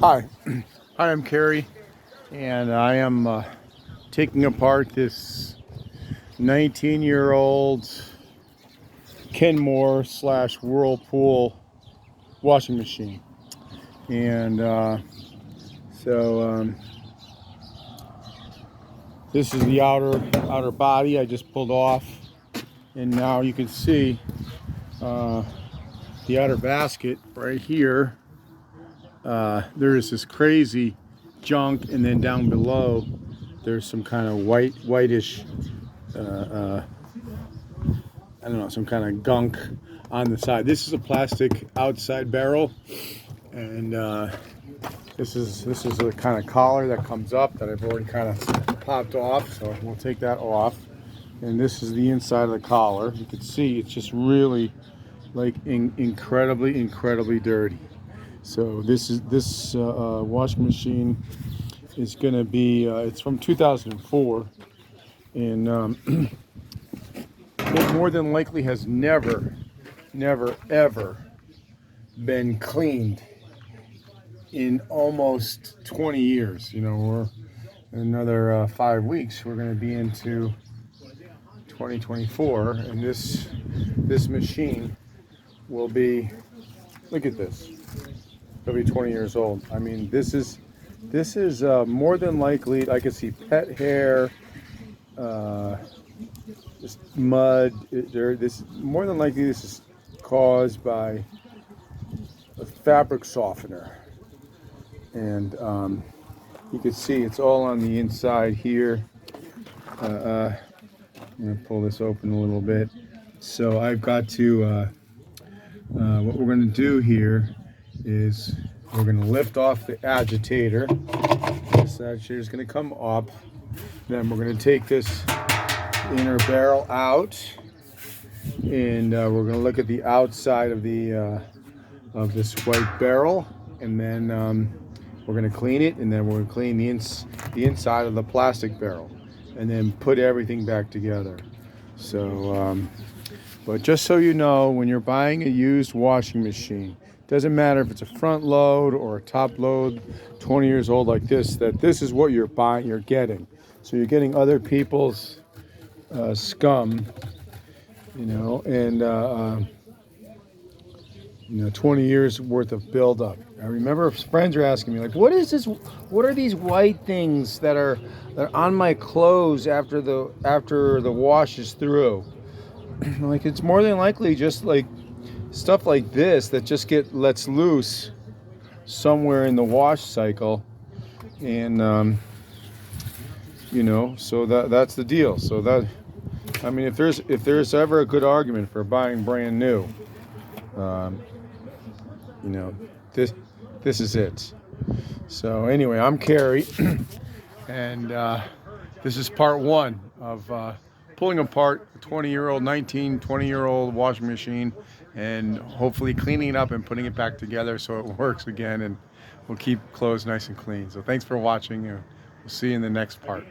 Hi, hi, I'm Kerry, and I am taking apart this 19-year-old Kenmore / Whirlpool washing machine. And so this is the outer body I just pulled off, and now you can see the outer basket right here. There is this crazy junk, and then down below there's some kind of whitish I don't know, some kind of gunk on the side. This is a plastic outside barrel, and this is a kind of collar that comes up that I've already kind of popped off, so we'll take that off. And this is the inside of the collar. You can see it's just really like incredibly dirty. So this washing machine is going to be it's from 2004, and it more than likely has never ever been cleaned in almost 20 years. You know, we're in another 5 weeks, we're going to be into 2024, and this machine will be, look at this, it'll be 20 years old. I mean, this is more than likely, I could see pet hair, just mud. This more than likely this is caused by a fabric softener, and you can see it's all on the inside here. I'm gonna pull this open a little bit. So I've got to. What we're gonna do here is we're gonna lift off the agitator. This agitator is gonna come up. Then we're gonna take this inner barrel out, and we're going to look at the outside of the of this white barrel, and then we're going to clean it, and then we're going to clean the inside of the plastic barrel, and then put everything back together. So but just so you know, when you're buying a used washing machine, doesn't matter if it's a front load or a top load, 20 years old like this, that this is what you're buying, you're getting. So you're getting other people's scum, you know, and 20 years worth of buildup. I remember friends are asking me, like, what is this? What are these white things that are on my clothes after the wash is through? Like, it's more than likely just like stuff like this that just lets loose somewhere in the wash cycle, and so that's the deal. So that, I mean, if there's ever a good argument for buying brand new, this is it. So anyway, I'm Kerry, and this is part one of pulling apart a 20-year-old washing machine, and hopefully cleaning it up and putting it back together so it works again, and we'll keep clothes nice and clean. So thanks for watching, and we'll see you in the next part.